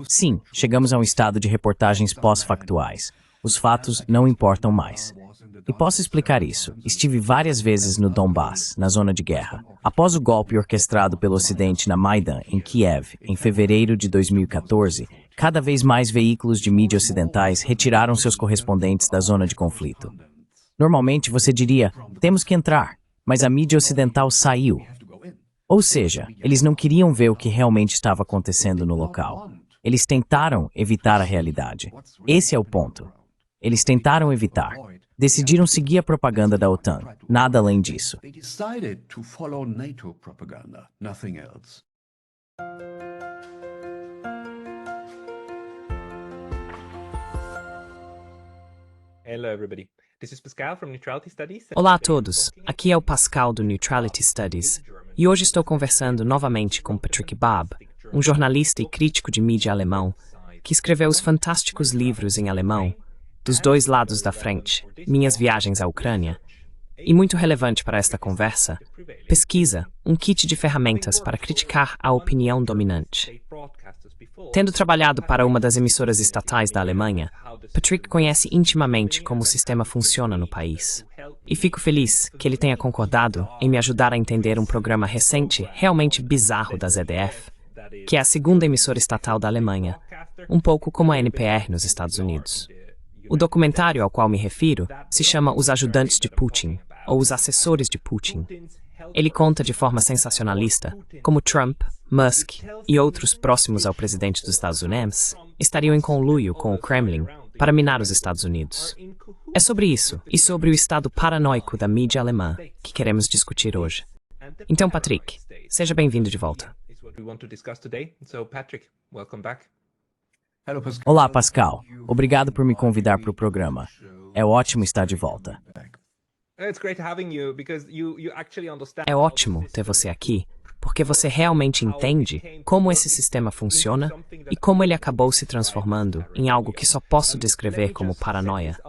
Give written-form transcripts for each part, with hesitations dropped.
Sim, chegamos a um estado de reportagens pós-factuais. Os fatos não importam mais. E posso explicar isso. Estive várias vezes no Donbass, na zona de guerra. Após o golpe orquestrado pelo Ocidente na Maidan, em Kiev, em fevereiro de 2014, cada vez mais veículos de mídia ocidentais retiraram seus correspondentes da zona de conflito. Normalmente você diria, temos que entrar, mas a mídia ocidental saiu. Ou seja, eles não queriam ver o que realmente estava acontecendo no local. Eles tentaram evitar a realidade. Esse é o ponto. Eles tentaram evitar. Decidiram seguir a propaganda da OTAN. Nada além disso. Hello everybody. This is Pascal from Neutrality Studies. Olá a todos, aqui é o Pascal do Neutrality Studies e hoje estou conversando novamente com Patrick Babb, um jornalista e crítico de mídia alemão que escreveu os fantásticos livros em alemão Dos Dois Lados da Frente, Minhas Viagens à Ucrânia, e muito relevante para esta conversa, Pesquisa, um kit de ferramentas para criticar a opinião dominante. Tendo trabalhado para uma das emissoras estatais da Alemanha, Patrick conhece intimamente como o sistema funciona no país. E fico feliz que ele tenha concordado em me ajudar a entender um programa recente realmente bizarro da ZDF, que é a segunda emissora estatal da Alemanha, um pouco como a NPR nos Estados Unidos. O documentário ao qual me refiro se chama Os Ajudantes de Putin, ou Os Assessores de Putin. Ele conta de forma sensacionalista como Trump, Musk e outros próximos ao presidente dos Estados Unidos estariam em conluio com o Kremlin para minar os Estados Unidos. É sobre isso e sobre o estado paranoico da mídia alemã que queremos discutir hoje. Então, Patrick, seja bem-vindo de volta. Olá, Pascal. Obrigado por me convidar para o programa. É ótimo estar de volta. É ótimo ter você aqui, porque você realmente entende como esse sistema funciona e como ele acabou se transformando em algo que só posso descrever como paranoia.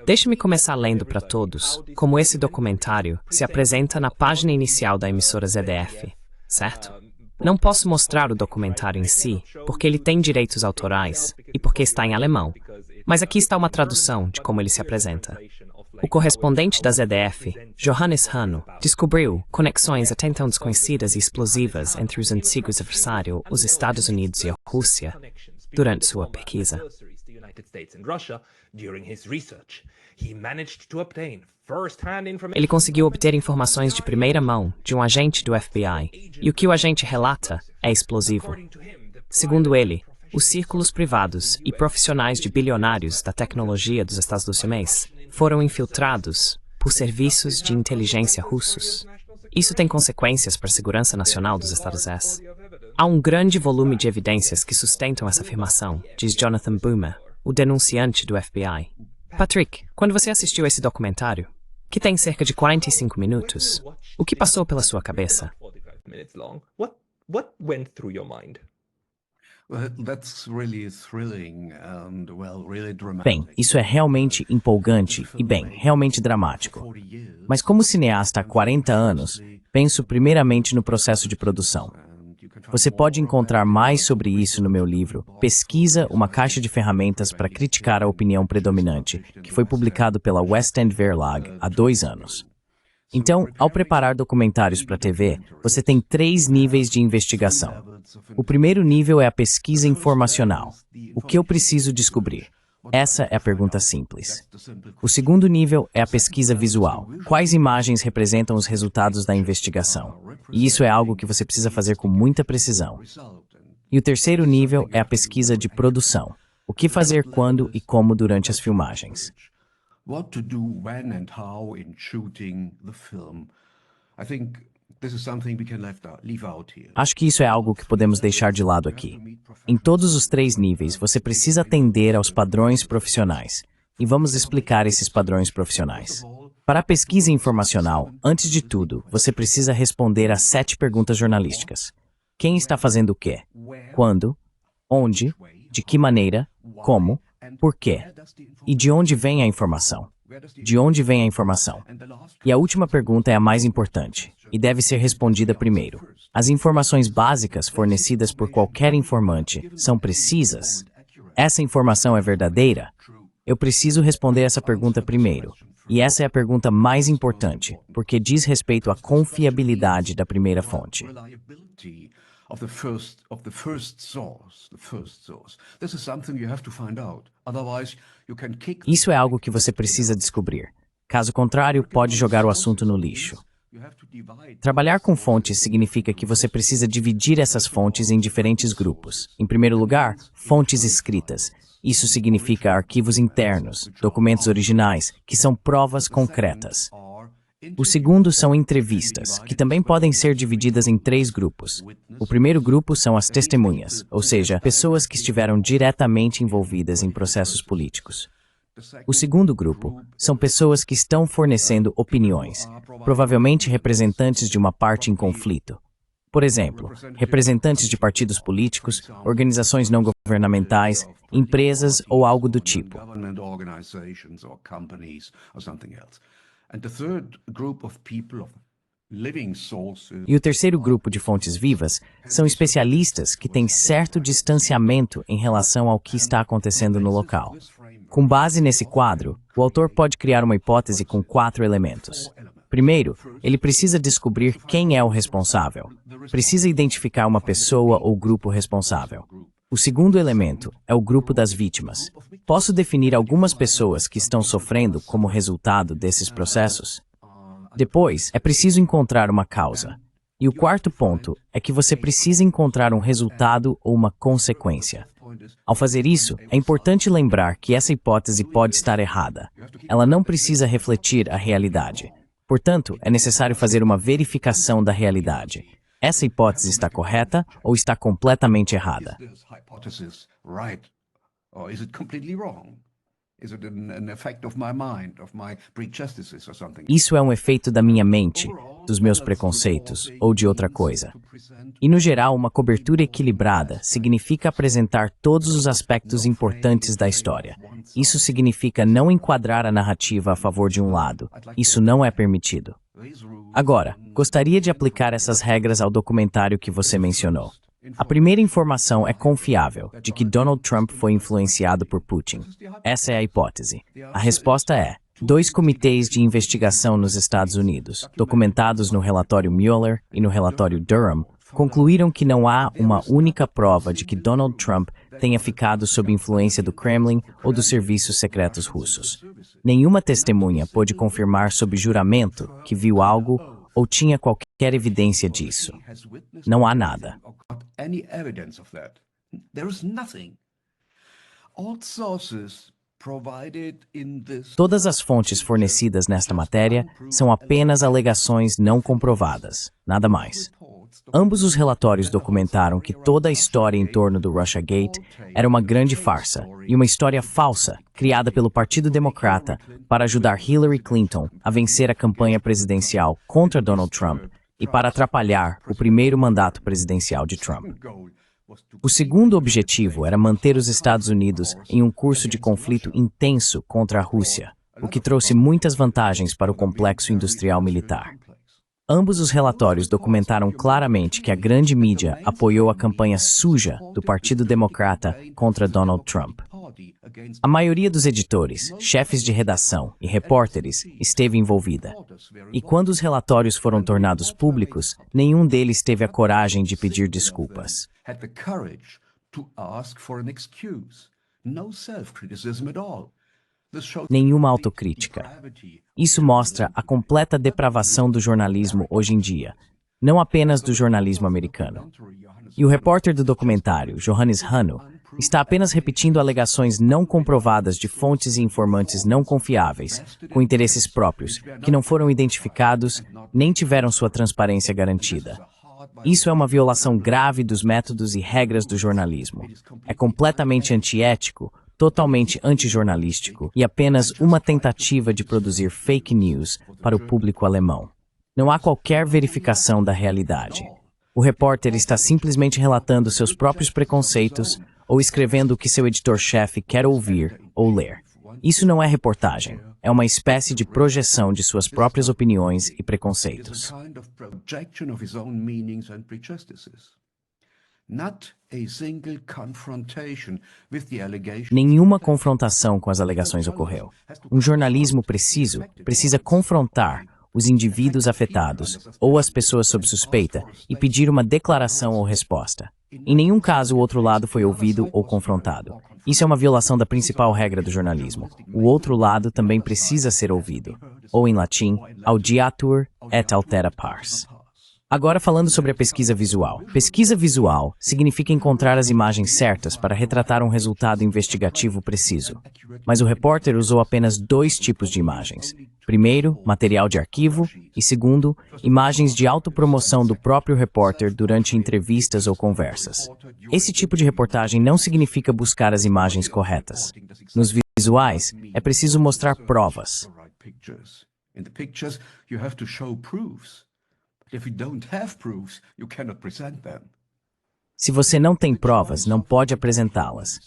Deixe-me começar lendo para todos como esse documentário se apresenta na página inicial da emissora ZDF, certo? Não posso mostrar o documentário em si, porque ele tem direitos autorais e porque está em alemão, mas aqui está uma tradução de como ele se apresenta. O correspondente da ZDF, Johannes Hanno, descobriu conexões até então desconhecidas e explosivas entre os antigos adversários, os Estados Unidos e a Rússia, durante sua pesquisa. Ele conseguiu obter informações de primeira mão de um agente do FBI, e o que o agente relata é explosivo. Segundo ele, os círculos privados e profissionais de bilionários da tecnologia dos Estados Unidos foram infiltrados por serviços de inteligência russos. Isso tem consequências para a segurança nacional dos Estados Unidos. Há um grande volume de evidências que sustentam essa afirmação, diz Jonathan Boomer, o denunciante do FBI. Patrick, quando você assistiu esse documentário, que tem cerca de 45 minutos, o que passou pela sua cabeça? Bem, isso é realmente empolgante e, realmente dramático. Mas como cineasta há 40 anos, penso primeiramente no processo de produção. Você pode encontrar mais sobre isso no meu livro, Pesquisa, uma caixa de ferramentas para criticar a opinião predominante, que foi publicado pela West End Verlag há 2 anos. Então, ao preparar documentários para a TV, você tem 3 níveis de investigação. O primeiro nível é a pesquisa informacional. O que eu preciso descobrir? Essa é a pergunta simples. O segundo nível é a pesquisa visual. Quais imagens representam os resultados da investigação? E isso é algo que você precisa fazer com muita precisão. E o terceiro nível é a pesquisa de produção. O que fazer quando e como durante as filmagens? Acho que isso é algo que podemos deixar de lado aqui. Em todos os 3 níveis, você precisa atender aos padrões profissionais. E vamos explicar esses padrões profissionais. Para a pesquisa informacional, antes de tudo, você precisa responder a 7 perguntas jornalísticas. Quem está fazendo o quê? Quando? Onde? De que maneira? Como? Por quê? E de onde vem a informação? De onde vem a informação? E a última pergunta é a mais importante. e deve ser respondida primeiro. As informações básicas fornecidas por qualquer informante são precisas? Essa informação é verdadeira? Eu preciso responder essa pergunta primeiro. E essa é a pergunta mais importante, porque diz respeito à confiabilidade da primeira fonte. Isso é algo que você precisa descobrir. Caso contrário, pode jogar o assunto no lixo. Trabalhar com fontes significa que você precisa dividir essas fontes em diferentes grupos. Em primeiro lugar, fontes escritas. Isso significa arquivos internos, documentos originais, que são provas concretas. O segundo são entrevistas, que também podem ser divididas em 3 grupos. O primeiro grupo são as testemunhas, ou seja, pessoas que estiveram diretamente envolvidas em processos políticos. O segundo grupo são pessoas que estão fornecendo opiniões, provavelmente representantes de uma parte em conflito. Por exemplo, representantes de partidos políticos, organizações não governamentais, empresas ou algo do tipo. E o terceiro grupo de fontes vivas são especialistas que têm certo distanciamento em relação ao que está acontecendo no local. Com base nesse quadro, o autor pode criar uma hipótese com 4 elementos. Primeiro, ele precisa descobrir quem é o responsável. Precisa identificar uma pessoa ou grupo responsável. O segundo elemento é o grupo das vítimas. Posso definir algumas pessoas que estão sofrendo como resultado desses processos? Depois, é preciso encontrar uma causa. E o quarto ponto é que você precisa encontrar um resultado ou uma consequência. Ao fazer isso, é importante lembrar que essa hipótese pode estar errada. Ela não precisa refletir a realidade. Portanto, é necessário fazer uma verificação da realidade. Essa hipótese está correta ou está completamente errada? Isso é um efeito da minha mente, dos meus preconceitos ou de outra coisa. E, no geral, uma cobertura equilibrada significa apresentar todos os aspectos importantes da história. Isso significa não enquadrar a narrativa a favor de um lado. Isso não é permitido. Agora, gostaria de aplicar essas regras ao documentário que você mencionou. A primeira informação é confiável, de que Donald Trump foi influenciado por Putin. Essa é a hipótese. A resposta é: 2 comitês de investigação nos Estados Unidos, documentados no relatório Mueller e no relatório Durham, concluíram que não há uma única prova de que Donald Trump tenha ficado sob influência do Kremlin ou dos serviços secretos russos. Nenhuma testemunha pôde confirmar sob juramento que viu algo ou tinha qualquer evidência disso. Não há nada. Todas as fontes fornecidas nesta matéria são apenas alegações não comprovadas, nada mais. Ambos os relatórios documentaram que toda a história em torno do Russiagate era uma grande farsa e uma história falsa criada pelo Partido Democrata para ajudar Hillary Clinton a vencer a campanha presidencial contra Donald Trump e para atrapalhar o primeiro mandato presidencial de Trump. O segundo objetivo era manter os Estados Unidos em um curso de conflito intenso contra a Rússia, o que trouxe muitas vantagens para o complexo industrial militar. Ambos os relatórios documentaram claramente que a grande mídia apoiou a campanha suja do Partido Democrata contra Donald Trump. A maioria dos editores, chefes de redação e repórteres esteve envolvida. E quando os relatórios foram tornados públicos, nenhum deles teve a coragem de pedir desculpas. Nenhuma autocrítica. Isso mostra a completa depravação do jornalismo hoje em dia, não apenas do jornalismo americano. E o repórter do documentário, Johannes Hanno, está apenas repetindo alegações não comprovadas de fontes e informantes não confiáveis, com interesses próprios, que não foram identificados nem tiveram sua transparência garantida. Isso é uma violação grave dos métodos e regras do jornalismo. É completamente antiético, totalmente antijornalístico e apenas uma tentativa de produzir fake news para o público alemão. Não há qualquer verificação da realidade. O repórter está simplesmente relatando seus próprios preconceitos ou escrevendo o que seu editor-chefe quer ouvir ou ler. Isso não é reportagem. É uma espécie de projeção de suas próprias opiniões e preconceitos. Nenhuma confrontação com as alegações ocorreu. Um jornalismo preciso precisa confrontar os indivíduos afetados ou as pessoas sob suspeita e pedir uma declaração ou resposta. Em nenhum caso o outro lado foi ouvido ou confrontado. Isso é uma violação da principal regra do jornalismo. O outro lado também precisa ser ouvido. Ou em latim, audiatur et altera pars. Agora falando sobre a pesquisa visual. Pesquisa visual significa encontrar as imagens certas para retratar um resultado investigativo preciso. Mas o repórter usou apenas 2 tipos de imagens. Primeiro, material de arquivo e segundo, imagens de autopromoção do próprio repórter durante entrevistas ou conversas. Esse tipo de reportagem não significa buscar as imagens corretas. Nos visuais, é preciso mostrar provas. Se você não tem provas, não pode apresentá-las.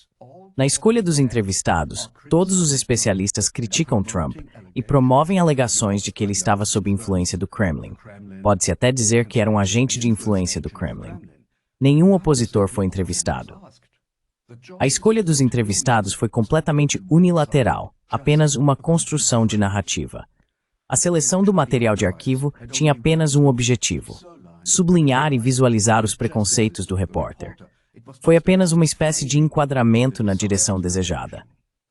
Na escolha dos entrevistados, todos os especialistas criticam Trump e promovem alegações de que ele estava sob influência do Kremlin. Pode-se até dizer que era um agente de influência do Kremlin. Nenhum opositor foi entrevistado. A escolha dos entrevistados foi completamente unilateral, apenas uma construção de narrativa. A seleção do material de arquivo tinha apenas um objetivo: sublinhar e visualizar os preconceitos do repórter. Foi apenas uma espécie de enquadramento na direção desejada.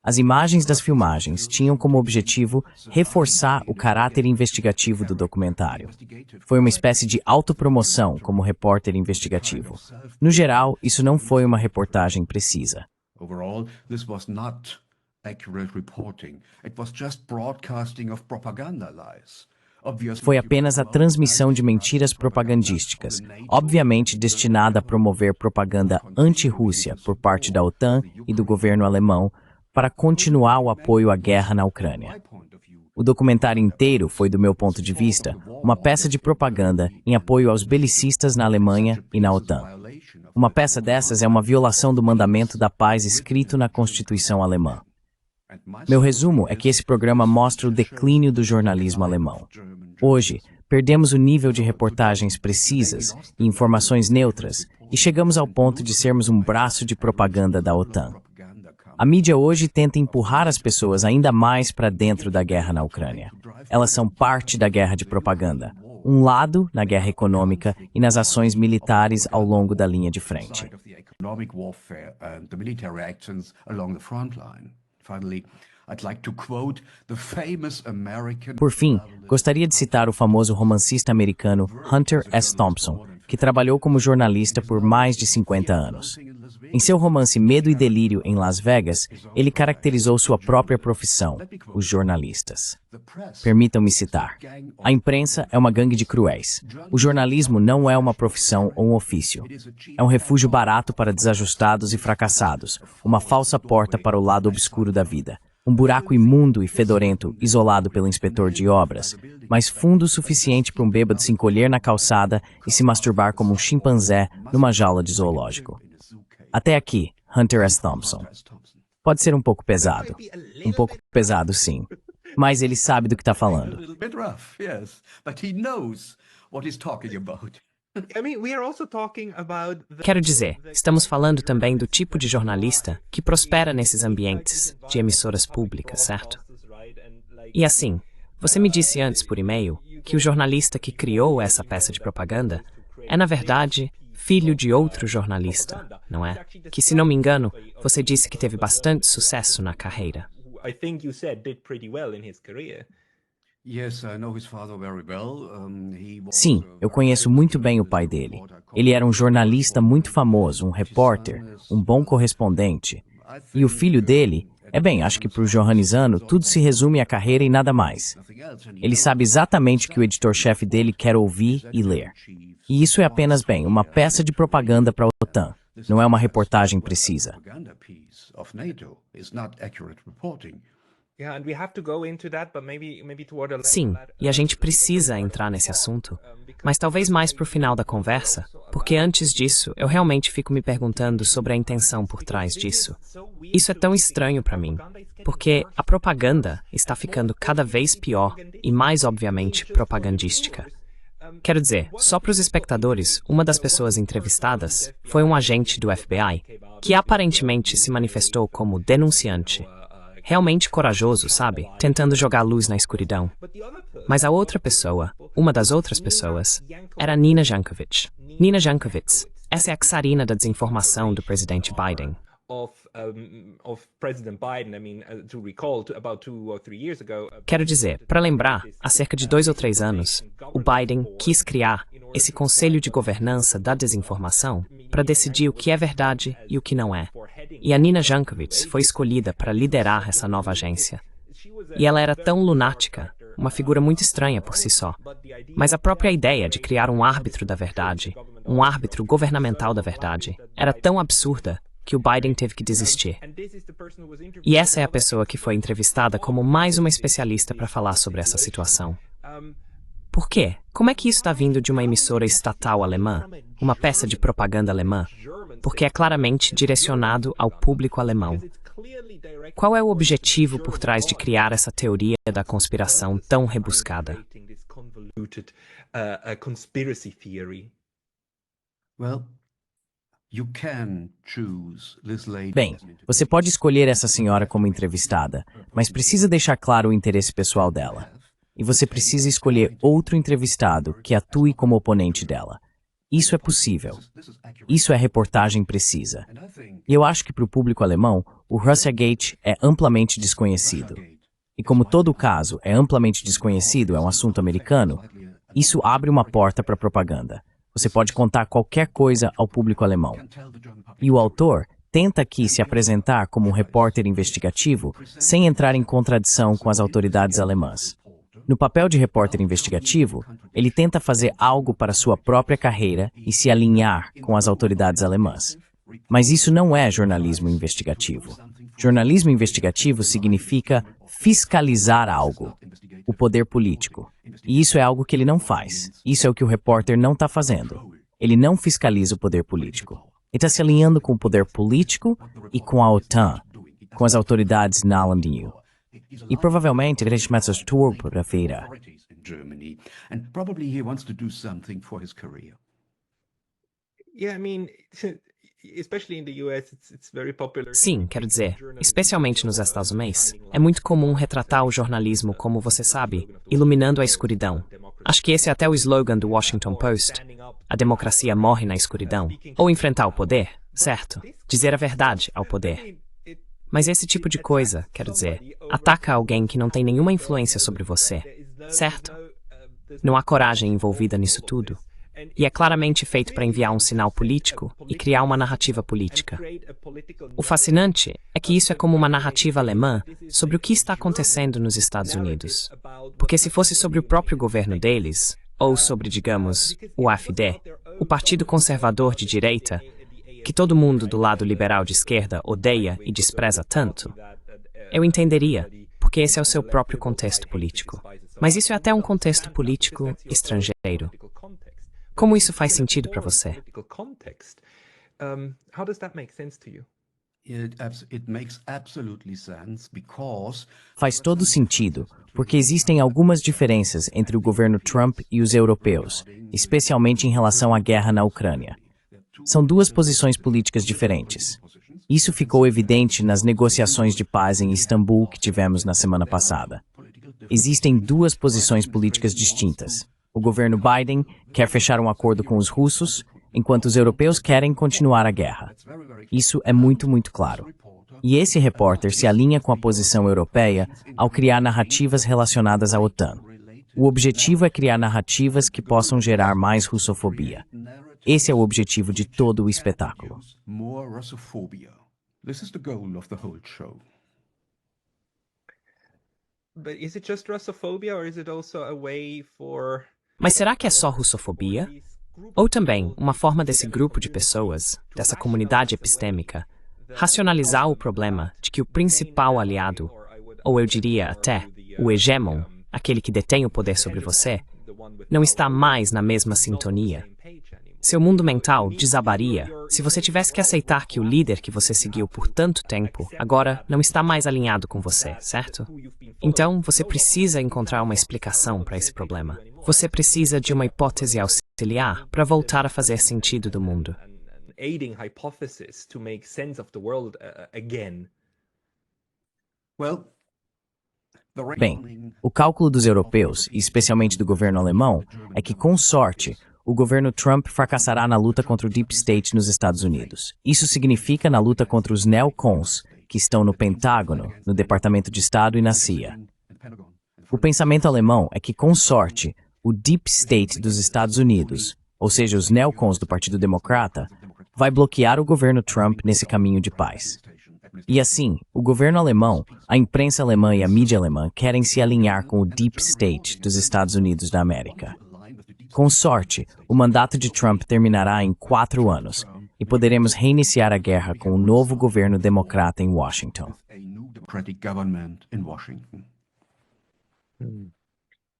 As imagens das filmagens tinham como objetivo reforçar o caráter investigativo do documentário. Foi uma espécie de autopromoção como repórter investigativo. No geral, isso não foi uma reportagem precisa. Foi apenas a transmissão de mentiras propagandísticas, obviamente destinada a promover propaganda anti-Rússia por parte da OTAN e do governo alemão para continuar o apoio à guerra na Ucrânia. O documentário inteiro foi, do meu ponto de vista, uma peça de propaganda em apoio aos belicistas na Alemanha e na OTAN. Uma peça dessas é uma violação do mandamento da paz escrito na Constituição alemã. Meu resumo é que esse programa mostra o declínio do jornalismo alemão. Hoje, perdemos o nível de reportagens precisas e informações neutras e chegamos ao ponto de sermos um braço de propaganda da OTAN. A mídia hoje tenta empurrar as pessoas ainda mais para dentro da guerra na Ucrânia. Elas são parte da guerra de propaganda, um lado na guerra econômica e nas ações militares ao longo da linha de frente. Por fim, gostaria de citar o famoso romancista americano Hunter S. Thompson, que trabalhou como jornalista por mais de 50 anos. Em seu romance Medo e Delírio em Las Vegas, ele caracterizou sua própria profissão, os jornalistas. Permitam-me citar: a imprensa é uma gangue de cruéis. O jornalismo não é uma profissão ou um ofício. É um refúgio barato para desajustados e fracassados, uma falsa porta para o lado obscuro da vida. Um buraco imundo e fedorento isolado pelo inspetor de obras, mas fundo o suficiente para um bêbado se encolher na calçada e se masturbar como um chimpanzé numa jaula de zoológico. Até aqui, Hunter S. Thompson. Pode ser um pouco pesado. Um pouco pesado, sim. Mas ele sabe do que está falando. Quero dizer, estamos falando também do tipo de jornalista que prospera nesses ambientes de emissoras públicas, certo? E assim, você me disse antes por e-mail que o jornalista que criou essa peça de propaganda é, na verdade, filho de outro jornalista, não é? Que, se não me engano, você disse que teve bastante sucesso na carreira. Sim, eu conheço muito bem o pai dele. Ele era um jornalista muito famoso, um repórter, um bom correspondente. E o filho dele, acho que para o johannisano tudo se resume à carreira e nada mais. Ele sabe exatamente o que o editor-chefe dele quer ouvir e ler. E isso é apenas, uma peça de propaganda para a OTAN. Não é uma reportagem precisa. Sim, e a gente precisa entrar nesse assunto, mas talvez mais para o final da conversa, porque antes disso eu realmente fico me perguntando sobre a intenção por trás disso. Isso é tão estranho para mim, Porque a propaganda está ficando cada vez pior e mais obviamente propagandística. Quero dizer, só para os espectadores, uma das pessoas entrevistadas foi um agente do FBI, que aparentemente se manifestou como denunciante. Realmente corajoso, sabe? Tentando jogar luz na escuridão. Mas a outra pessoa, uma das outras pessoas, era Nina Jankowicz. Nina Jankowicz, essa é a czarina da desinformação do presidente Biden. Quero dizer, para lembrar, há cerca de 2 ou 3 anos, o Biden quis criar esse Conselho de Governança da Desinformação para decidir o que é verdade e o que não é. E a Nina Jankowicz foi escolhida para liderar essa nova agência. E ela era tão lunática, uma figura muito estranha por si só. Mas a própria ideia de criar um árbitro da verdade, um árbitro governamental da verdade, era tão absurda que o Biden teve que desistir. E essa é a pessoa que foi entrevistada como mais uma especialista para falar sobre essa situação. Por quê? Como é que isso está vindo de uma emissora estatal alemã? Uma peça de propaganda alemã? Porque é claramente direcionado ao público alemão. Qual é o objetivo por trás de criar essa teoria da conspiração tão rebuscada? Bem, você pode escolher essa senhora como entrevistada, mas precisa deixar claro o interesse pessoal dela. E você precisa escolher outro entrevistado que atue como oponente dela. Isso é possível. Isso é reportagem precisa. E eu acho que para o público alemão, o Russiagate é amplamente desconhecido. E como todo caso é amplamente desconhecido, é um assunto americano, isso abre uma porta para propaganda. Você pode contar qualquer coisa ao público alemão. E o autor tenta aqui se apresentar como um repórter investigativo sem entrar em contradição com as autoridades alemãs. No papel de repórter investigativo, ele tenta fazer algo para sua própria carreira e se alinhar com as autoridades alemãs. Mas isso não é jornalismo investigativo. Jornalismo investigativo significa fiscalizar algo, o poder político. E isso é algo que ele não faz. Isso é o que o repórter não está fazendo. Ele não fiscaliza o poder político. Ele está se alinhando com o poder político e com a OTAN, com as autoridades na Landiu. E provavelmente ele vai sua tour para a feira. Sim, quero dizer, especialmente nos Estados Unidos, é muito comum retratar o jornalismo como você sabe, iluminando a escuridão. Acho que esse é até o slogan do Washington Post. A democracia morre na escuridão. Ou enfrentar o poder, certo? Dizer a verdade ao poder. Mas esse tipo de coisa, quero dizer, ataca alguém que não tem nenhuma influência sobre você, certo? Não há coragem envolvida nisso tudo. E é claramente feito para enviar um sinal político e criar uma narrativa política. O fascinante é que isso é como uma narrativa alemã sobre o que está acontecendo nos Estados Unidos. Porque se fosse sobre o próprio governo deles, ou sobre, digamos, o AfD, o Partido Conservador de Direita, que todo mundo do lado liberal de esquerda odeia e despreza tanto, eu entenderia, porque esse é o seu próprio contexto político. Mas isso é até um contexto político estrangeiro. Como isso faz sentido para você? Faz todo sentido, porque existem algumas diferenças entre o governo Trump e os europeus, especialmente em relação à guerra na Ucrânia. São duas posições políticas diferentes. Isso ficou evidente nas negociações de paz em Istambul que tivemos na semana passada. Existem duas posições políticas distintas. O governo Biden quer fechar um acordo com os russos, enquanto os europeus querem continuar a guerra. Isso é muito, muito claro. E esse repórter se alinha com a posição europeia ao criar narrativas relacionadas à OTAN. O objetivo é criar narrativas que possam gerar mais russofobia. Esse é o objetivo de todo o espetáculo. Mas será que é só russofobia? Ou também uma forma desse grupo de pessoas, dessa comunidade epistêmica, racionalizar o problema de que o principal aliado, ou eu diria até o hegemon, aquele que detém o poder sobre você, não está mais na mesma sintonia? Seu mundo mental desabaria se você tivesse que aceitar que o líder que você seguiu por tanto tempo agora não está mais alinhado com você, certo? Então, você precisa encontrar uma explicação para esse problema. Você precisa de uma hipótese auxiliar para voltar a fazer sentido do mundo. Aiding hypothesis to make sense of the world again. Bem, o cálculo dos europeus, e especialmente do governo alemão, é que, com sorte, o governo Trump fracassará na luta contra o Deep State nos Estados Unidos. Isso significa na luta contra os neocons, que estão no Pentágono, no Departamento de Estado e na CIA. O pensamento alemão é que, com sorte, o Deep State dos Estados Unidos, ou seja, os neocons do Partido Democrata, vai bloquear o governo Trump nesse caminho de paz. E assim, o governo alemão, a imprensa alemã e a mídia alemã querem se alinhar com o Deep State dos Estados Unidos da América. Com sorte, o mandato de Trump terminará em 4 anos e poderemos reiniciar a guerra com um novo governo democrata em Washington.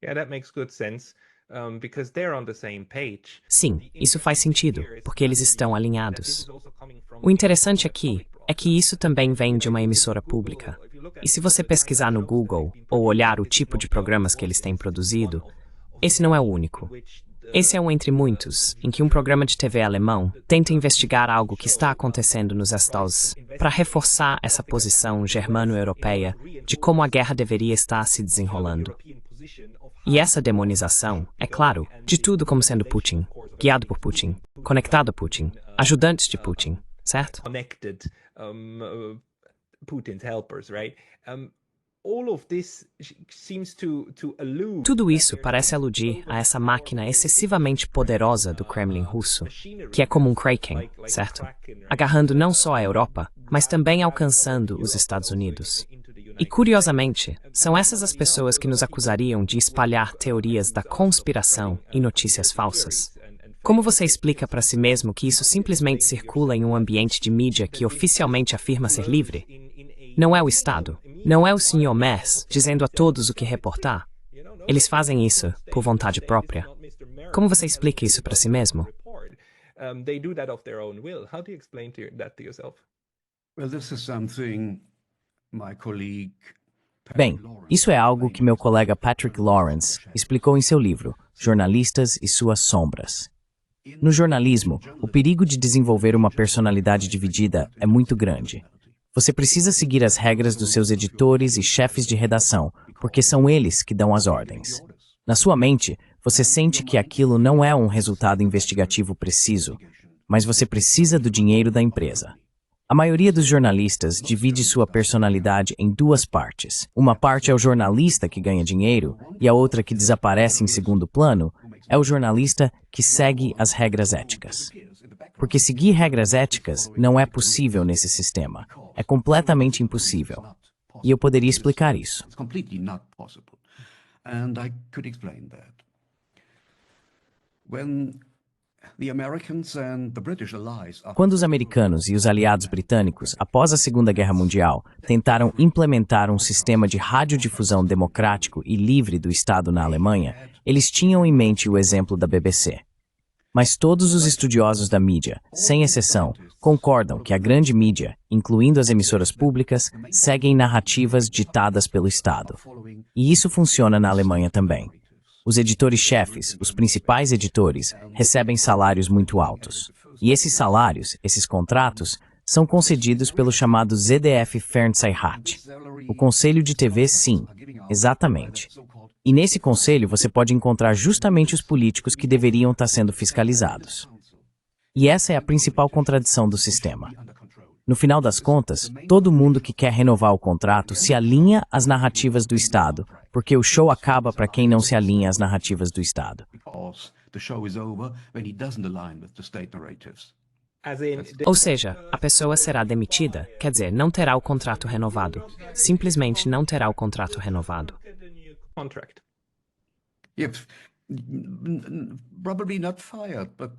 Yeah, that makes good sense. Because they're on the same page. Sim, isso faz sentido, porque eles estão alinhados. O interessante aqui é que isso também vem de uma emissora pública. E se você pesquisar no Google ou olhar o tipo de programas que eles têm produzido, esse não é o único. Esse é um entre muitos, em que um programa de TV alemão tenta investigar algo que está acontecendo nos Estados para reforçar essa posição germano-europeia de como a guerra deveria estar se desenrolando. E essa demonização, é claro, de tudo como sendo Putin, guiado por Putin, conectado a Putin, ajudantes de Putin, certo? Connected Putin's helpers, right? All of this seems to allude. Tudo isso parece aludir a essa máquina excessivamente poderosa do Kremlin russo, que é como um Kraken, certo? Agarrando não só a Europa, mas também alcançando os Estados Unidos. E, curiosamente, são essas as pessoas que nos acusariam de espalhar teorias da conspiração e notícias falsas. Como você explica para si mesmo que isso simplesmente circula em um ambiente de mídia que oficialmente afirma ser livre? Não é o Estado, não é o Sr. Merz dizendo a todos o que reportar. Eles fazem isso por vontade própria. Como você explica isso para si mesmo? They do that of their own will. How do you explain that to yourself? Well, this is something my colleague Bem, isso é algo que meu colega Patrick Lawrence explicou em seu livro, Jornalistas e Suas Sombras. No jornalismo, o perigo de desenvolver uma personalidade dividida é muito grande. Você precisa seguir as regras dos seus editores e chefes de redação, porque são eles que dão as ordens. Na sua mente, você sente que aquilo não é um resultado investigativo preciso, mas você precisa do dinheiro da empresa. A maioria dos jornalistas divide sua personalidade em 2 partes. Uma parte é o jornalista que ganha dinheiro e a outra que desaparece em segundo plano é o jornalista que segue as regras éticas. Porque seguir regras éticas não é possível nesse sistema. É completamente impossível. E eu poderia explicar isso. Quando os americanos e os aliados britânicos, após a Segunda Guerra Mundial, tentaram implementar um sistema de radiodifusão democrático e livre do Estado na Alemanha, eles tinham em mente o exemplo da BBC. Mas todos os estudiosos da mídia, sem exceção, concordam que a grande mídia, incluindo as emissoras públicas, seguem narrativas ditadas pelo Estado. E isso funciona na Alemanha também. Os editores-chefes, os principais editores, recebem salários muito altos. E esses salários, esses contratos, são concedidos pelo chamado ZDF Fernsehrat, o Conselho de TV, sim, exatamente. E nesse conselho você pode encontrar justamente os políticos que deveriam estar sendo fiscalizados. E essa é a principal contradição do sistema. No final das contas, todo mundo que quer renovar o contrato se alinha às narrativas do Estado, porque o show acaba para quem não se alinha às narrativas do Estado. Ou seja, a pessoa será demitida, quer dizer, não terá o contrato renovado. Simplesmente não terá o contrato renovado.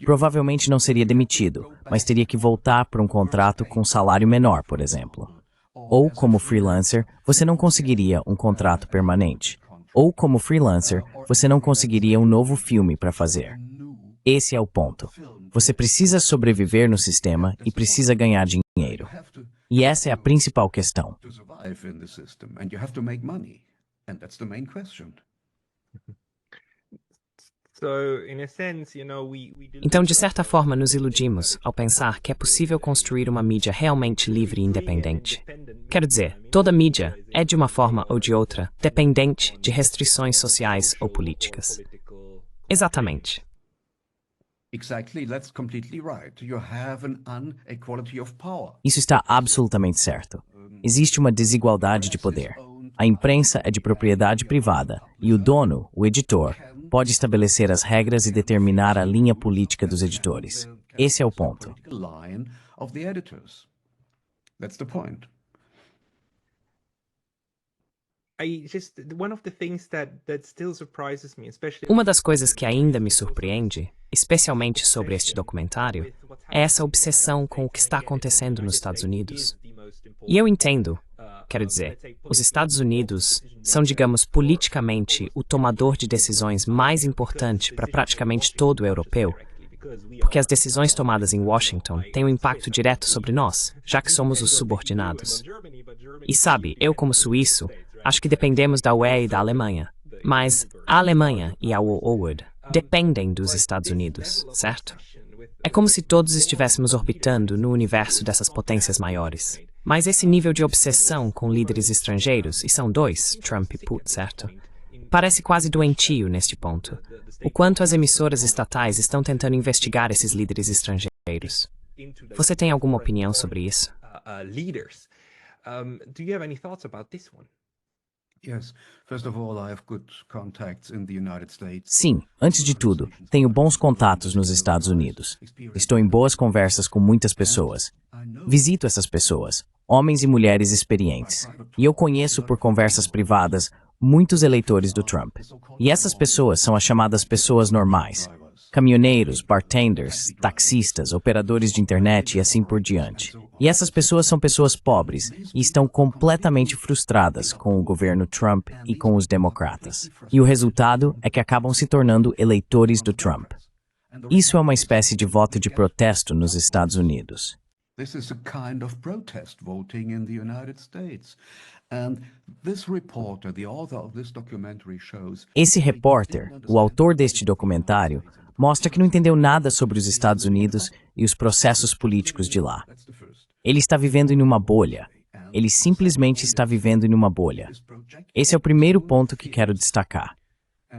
Provavelmente não seria demitido, mas teria que voltar para um contrato com salário menor, por exemplo. Ou, como freelancer, você não conseguiria um contrato permanente. Ou, como freelancer, você não conseguiria um novo filme para fazer. Esse é o ponto. Você precisa sobreviver no sistema e precisa ganhar dinheiro. E essa é a principal questão. To survive in the system, and you have to make money, and that's the main question. Então, de certa forma, nos iludimos ao pensar que é possível construir uma mídia realmente livre e independente. Quero dizer, toda mídia é, de uma forma ou de outra, dependente de restrições sociais ou políticas. Exatamente. Exactly, that's completely right. You have an inequality of power. Isso está absolutamente certo. Existe uma desigualdade de poder. A imprensa é de propriedade privada e o dono, o editor, pode estabelecer as regras e determinar a linha política dos editores. Esse é o ponto. Line of the editors. That's the point. Uma das coisas que ainda me surpreende, especialmente sobre este documentário, é essa obsessão com o que está acontecendo nos Estados Unidos. E eu entendo, quero dizer, os Estados Unidos são, digamos, politicamente o tomador de decisões mais importante para praticamente todo o europeu, porque as decisões tomadas em Washington têm um impacto direto sobre nós, já que somos os subordinados. E sabe, eu como suíço, acho que dependemos da UE e da Alemanha, mas a Alemanha e a UE dependem dos Estados Unidos, certo? É como se todos estivéssemos orbitando no universo dessas potências maiores. Mas esse nível de obsessão com líderes estrangeiros, e são dois, Trump e Putin, certo? Parece quase doentio neste ponto. O quanto as emissoras estatais estão tentando investigar esses líderes estrangeiros. Você tem alguma opinião sobre isso? Do you have any thoughts about this one? Yes. First of all, I have good contacts in the United States. Sim, antes de tudo, tenho bons contatos nos Estados Unidos. Estou em boas conversas com muitas pessoas. Visito essas pessoas, homens e mulheres experientes. E eu conheço por conversas privadas muitos eleitores do Trump. E essas pessoas são as chamadas pessoas normais. Caminhoneiros, bartenders, taxistas, operadores de internet e assim por diante. E essas pessoas são pessoas pobres e estão completamente frustradas com o governo Trump e com os democratas. E o resultado é que acabam se tornando eleitores do Trump. Isso é uma espécie de voto de protesto nos Estados Unidos. This is a kind of protest voting in the United States. And this reporter, the author of this documentary shows... Esse repórter, o autor deste documentário, mostra que não entendeu nada sobre os Estados Unidos e os processos políticos de lá. Ele está vivendo em uma bolha. Ele simplesmente está vivendo em uma bolha. Esse é o primeiro ponto que quero destacar.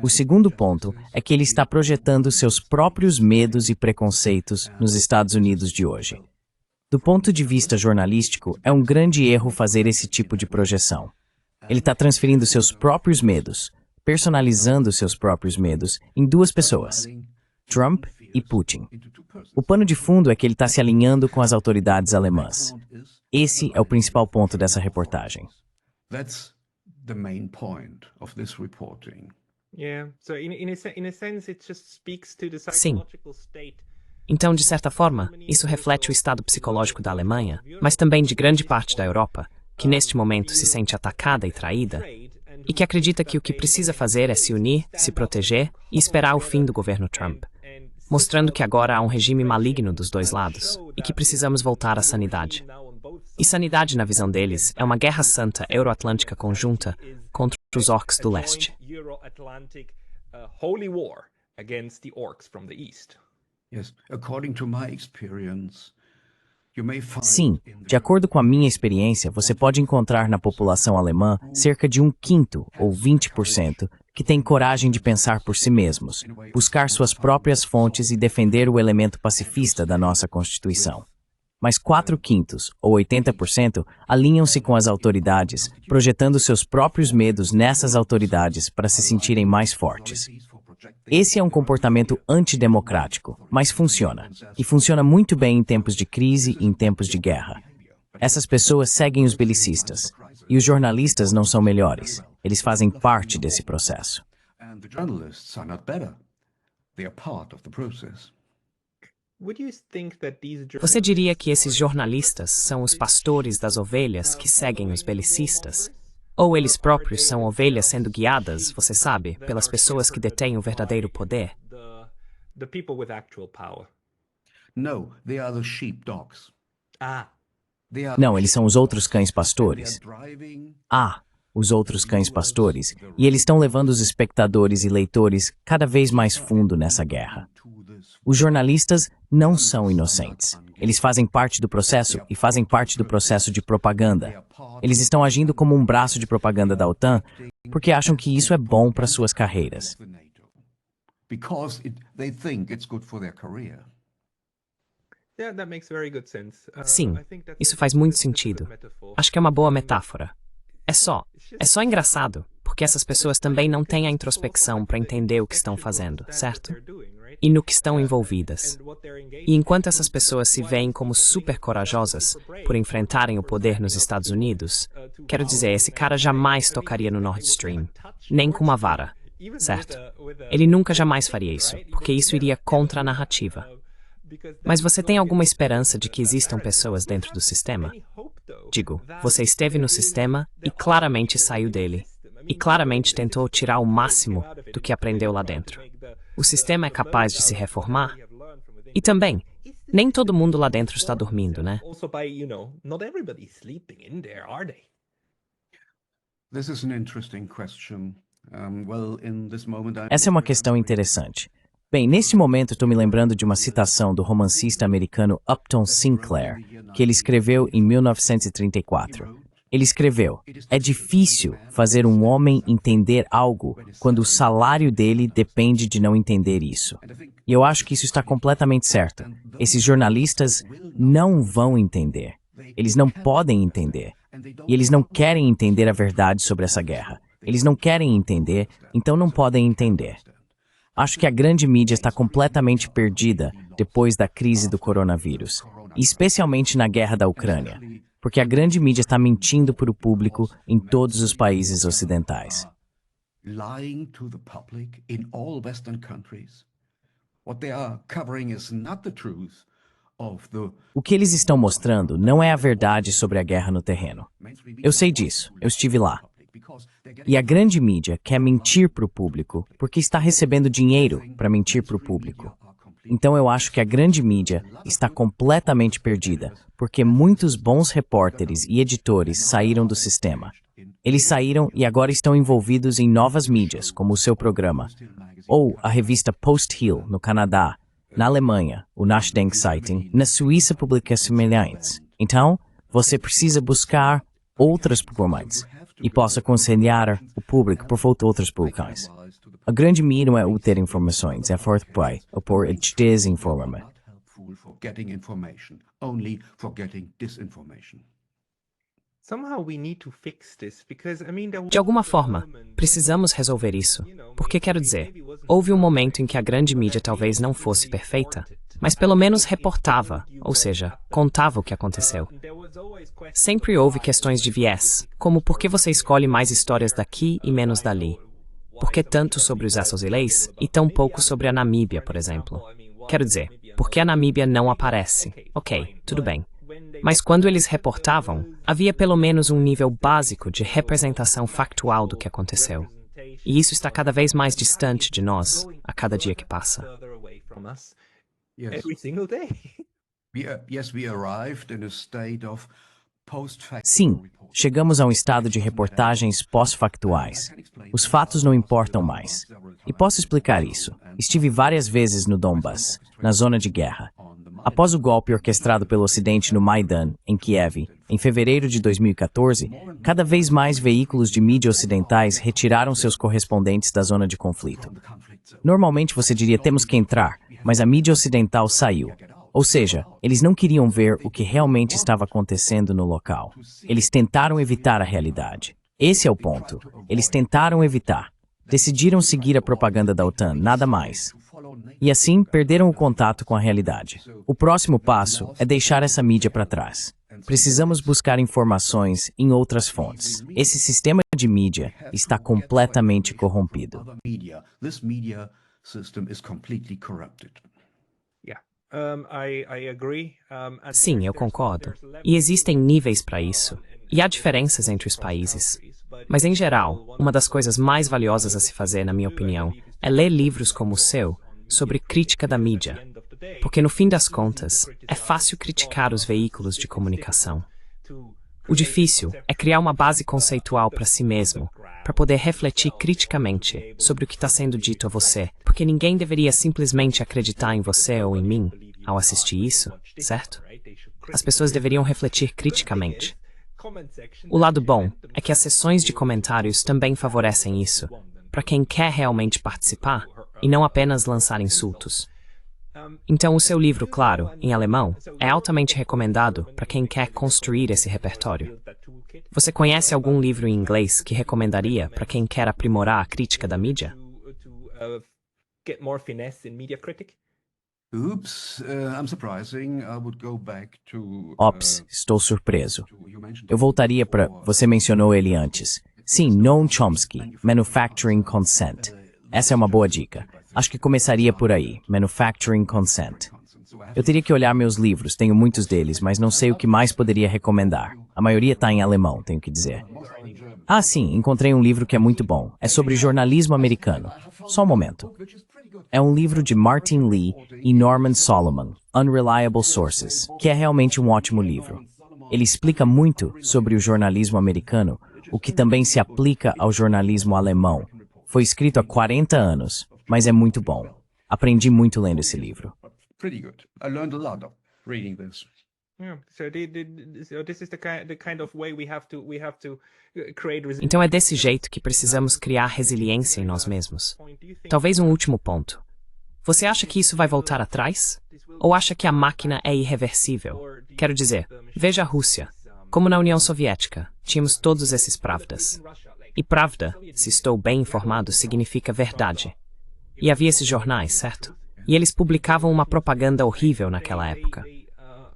O segundo ponto é que ele está projetando seus próprios medos e preconceitos nos Estados Unidos de hoje. Do ponto de vista jornalístico, é um grande erro fazer esse tipo de projeção. Ele está transferindo seus próprios medos, personalizando seus próprios medos em duas pessoas, Trump e Putin. O pano de fundo é que ele está se alinhando com as autoridades alemãs. Esse é o principal ponto dessa reportagem. That's the main point of this reporting. Yeah. So in a sense it just speaks to the Sim. psychological state. Então, de certa forma, isso reflete o estado psicológico da Alemanha, mas também de grande parte da Europa, que neste momento se sente atacada e traída, e que acredita que o que precisa fazer é se unir, se proteger e esperar o fim do governo Trump, mostrando que agora há um regime maligno dos dois lados e que precisamos voltar à sanidade. E sanidade, na visão deles, é uma guerra santa euro-atlântica conjunta contra os orcs do leste. Holy war against the orcs from the east. Yes, according to my experience, you may find Sim, de acordo com a minha experiência, você pode encontrar na população alemã cerca de 1/5 ou 20% que tem coragem de pensar por si mesmos, buscar suas próprias fontes e defender o elemento pacifista da nossa Constituição. Mas 4/5 ou 80% alinham-se com as autoridades, projetando seus próprios medos nessas autoridades para se sentirem mais fortes. Esse é um comportamento antidemocrático, mas funciona. E funciona muito bem em tempos de crise e em tempos de guerra. Essas pessoas seguem os belicistas. E os jornalistas não são melhores. Eles fazem parte desse processo. and the journalists are not better. They are part of the process. Você diria que esses jornalistas são os pastores das ovelhas que seguem os belicistas? Ou eles próprios são ovelhas sendo guiadas, você sabe, pelas pessoas que detêm o verdadeiro poder? No, they are the sheepdogs. Ah, Não, eles são os outros cães pastores. Os outros cães pastores. E eles estão levando os espectadores e leitores cada vez mais fundo nessa guerra. Os jornalistas não são inocentes. Eles fazem parte do processo e fazem parte do processo de propaganda. Eles estão agindo como um braço de propaganda da OTAN porque acham que isso é bom para suas carreiras. Sim, isso faz muito sentido. Acho que é uma boa metáfora. É só engraçado, porque essas pessoas também não têm a introspecção para entender o que estão fazendo, certo? E no que estão envolvidas. E enquanto essas pessoas se veem como super corajosas por enfrentarem o poder nos Estados Unidos, quero dizer, esse cara jamais tocaria no Nord Stream, nem com uma vara, certo? Ele nunca jamais faria isso, porque isso iria contra a narrativa. Mas você tem alguma esperança de que existam pessoas dentro do sistema? Digo, você esteve no sistema e claramente saiu dele. E claramente tentou tirar o máximo do que aprendeu lá dentro. O sistema é capaz de se reformar? E também, nem todo mundo lá dentro está dormindo, né? Essa é uma questão interessante. Bem, neste momento estou me lembrando de uma citação do romancista americano Upton Sinclair, que ele escreveu em 1934. Ele escreveu: "É difícil fazer um homem entender algo quando o salário dele depende de não entender isso." E eu acho que isso está completamente certo. Esses jornalistas não vão entender. Eles não podem entender. E eles não querem entender a verdade sobre essa guerra. Eles não querem entender, então não podem entender. Acho que a grande mídia está completamente perdida depois da crise do coronavírus, e especialmente na guerra da Ucrânia, porque a grande mídia está mentindo para o público em todos os países ocidentais. O que eles estão mostrando não é a verdade sobre a guerra no terreno. Eu sei disso, eu estive lá. E a grande mídia quer mentir para o público porque está recebendo dinheiro para mentir para o público. Então eu acho que a grande mídia está completamente perdida porque muitos bons repórteres e editores saíram do sistema. Eles saíram e agora estão envolvidos em novas mídias, como o seu programa, ou a revista Post Hill, no Canadá, na Alemanha, o Nachdenkzeitung, na Suíça publica semelhantes. Então, você precisa buscar outras publicações e possa aconselhar o público por volta de outras publicações. A grande mídia não é obter informações, é forte ou por desinformar. De alguma forma, precisamos resolver isso. Porque, quero dizer, houve um momento em que a grande mídia talvez não fosse perfeita, mas pelo menos reportava, ou seja, contava o que aconteceu. Sempre houve questões de viés, como por que você escolhe mais histórias daqui e menos dali? Por que tanto sobre os Açores e tão pouco sobre a Namíbia, por exemplo? Quero dizer, por que a Namíbia não aparece? Ok, tudo bem. Mas quando eles reportavam, havia pelo menos um nível básico de representação factual do que aconteceu. E isso está cada vez mais distante de nós, a cada dia que passa. Sim, chegamos a um estado de reportagens pós-factuais. Os fatos não importam mais. E posso explicar isso. Estive várias vezes no Donbass, na zona de guerra. Após o golpe orquestrado pelo Ocidente no Maidan, em Kiev, em fevereiro de 2014, cada vez mais veículos de mídia ocidentais retiraram seus correspondentes da zona de conflito. Normalmente você diria temos que entrar, mas a mídia ocidental saiu. Ou seja, eles não queriam ver o que realmente estava acontecendo no local. Eles tentaram evitar a realidade. Esse é o ponto. Eles tentaram evitar. Decidiram seguir a propaganda da OTAN, nada mais. E assim, perderam o contato com a realidade. O próximo passo é deixar essa mídia para trás. Precisamos buscar informações em outras fontes. Esse sistema de mídia está completamente corrompido. Sim, eu concordo. E existem níveis para isso. E há diferenças entre os países. Mas, em geral, uma das coisas mais valiosas a se fazer, na minha opinião, é ler livros como o seu, sobre crítica da mídia. porque no fim das contas, é fácil criticar os veículos de comunicação. O difícil é criar uma base conceitual para si mesmo, para poder refletir criticamente sobre o que está sendo dito a você, porque ninguém deveria simplesmente acreditar em você ou em mim ao assistir isso, certo? As pessoas deveriam refletir criticamente. O lado bom é que as sessões de comentários também favorecem isso, para quem quer realmente participar e não apenas lançar insultos. Então, o seu livro, claro, em alemão, é altamente recomendado para quem quer construir esse repertório. Você conhece algum livro em inglês que recomendaria para quem quer aprimorar a crítica da mídia? Ops, estou surpreso. Eu voltaria para... Você mencionou ele antes. Sim, Noam Chomsky, Manufacturing Consent. Essa é uma boa dica. Acho que começaria por aí, Manufacturing Consent. Eu teria que olhar meus livros, tenho muitos deles, mas não sei o que mais poderia recomendar. A maioria está em alemão, tenho que dizer. Ah, sim, encontrei um livro que é muito bom. É sobre jornalismo americano. Só um momento. É um livro de Martin Lee e Norman Solomon, Unreliable Sources, que é realmente um ótimo livro. Ele explica muito sobre o jornalismo americano, o que também se aplica ao jornalismo alemão. Foi escrito há 40 anos, mas é muito bom. Aprendi muito lendo esse livro. Então é desse jeito que precisamos criar resiliência em nós mesmos. Talvez um último ponto. Você acha que isso vai voltar atrás? Ou acha que a máquina é irreversível? Quero dizer, veja a Rússia. Como na União Soviética, tínhamos todos esses pravdas. E pravda, se estou bem informado, significa verdade. E havia esses jornais, certo? E eles publicavam uma propaganda horrível naquela época.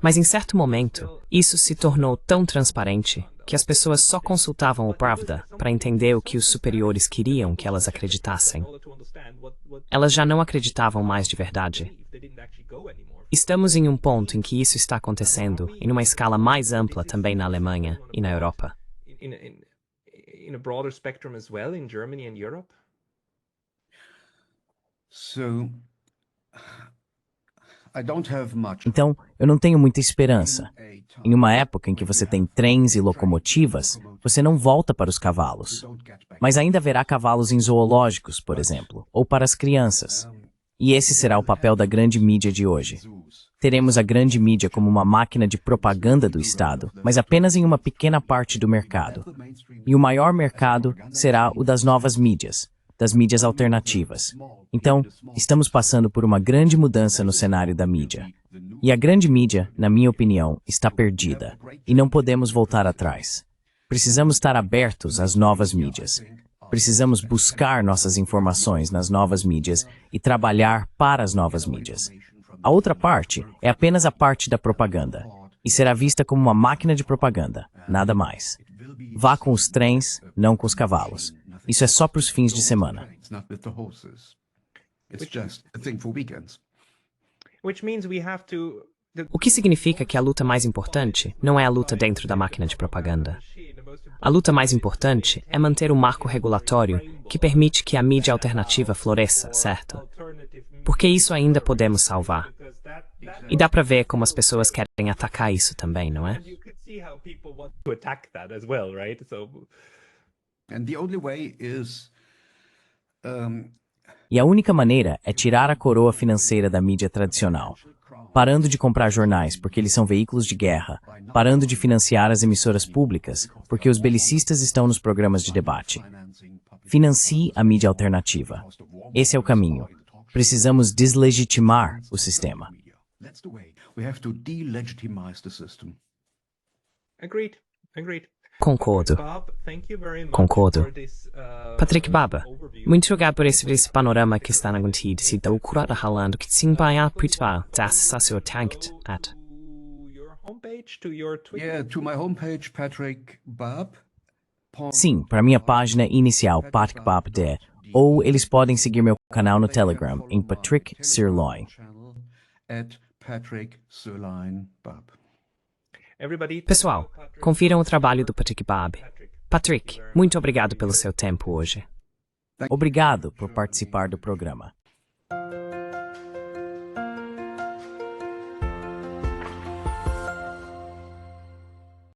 Mas em certo momento, isso se tornou tão transparente que as pessoas só consultavam o Pravda para entender o que os superiores queriam que elas acreditassem. Elas já não acreditavam mais de verdade. Estamos em um ponto em que isso está acontecendo em uma escala mais ampla também na Alemanha e na Europa. Então, eu não tenho muita esperança. Em uma época em que você tem trens e locomotivas, você não volta para os cavalos. Mas ainda haverá cavalos em zoológicos, por exemplo, ou para as crianças. E esse será o papel da grande mídia de hoje. Teremos a grande mídia como uma máquina de propaganda do Estado, mas apenas em uma pequena parte do mercado. E o maior mercado será o das novas mídias, das mídias alternativas. Então, estamos passando por uma grande mudança no cenário da mídia. E a grande mídia, na minha opinião, está perdida. E não podemos voltar atrás. Precisamos estar abertos às novas mídias. Precisamos buscar nossas informações nas novas mídias e trabalhar para as novas mídias. A outra parte é apenas a parte da propaganda. E será vista como uma máquina de propaganda, nada mais. Vá com os trens, não com os cavalos. Isso é só para os fins de semana. O que significa que a luta mais importante não é a luta dentro da máquina de propaganda. A luta mais importante é manter o marco regulatório que permite que a mídia alternativa floresça, certo? Porque isso ainda podemos salvar. E dá para ver como as pessoas querem atacar isso também, não é? E a única maneira é tirar a coroa financeira da mídia tradicional. Parando de comprar jornais, porque eles são veículos de guerra. Parando de financiar as emissoras públicas, porque os belicistas estão nos programas de debate. Financie a mídia alternativa. Esse é o caminho. Precisamos deslegitimar o sistema. Concordo. Concordo. Patrick Baba, muito obrigado por esse panorama que está na notícia se da ukurada halando que sim vai a pritval das sasur tankt at. Sim, para minha página inicial, Patrick Baba de, ou eles podem seguir meu canal no Telegram, em Patrick Sirloin. Pessoal, confiram o trabalho do Patrick Baba. Patrick, muito obrigado pelo seu tempo hoje. Obrigado por participar do programa.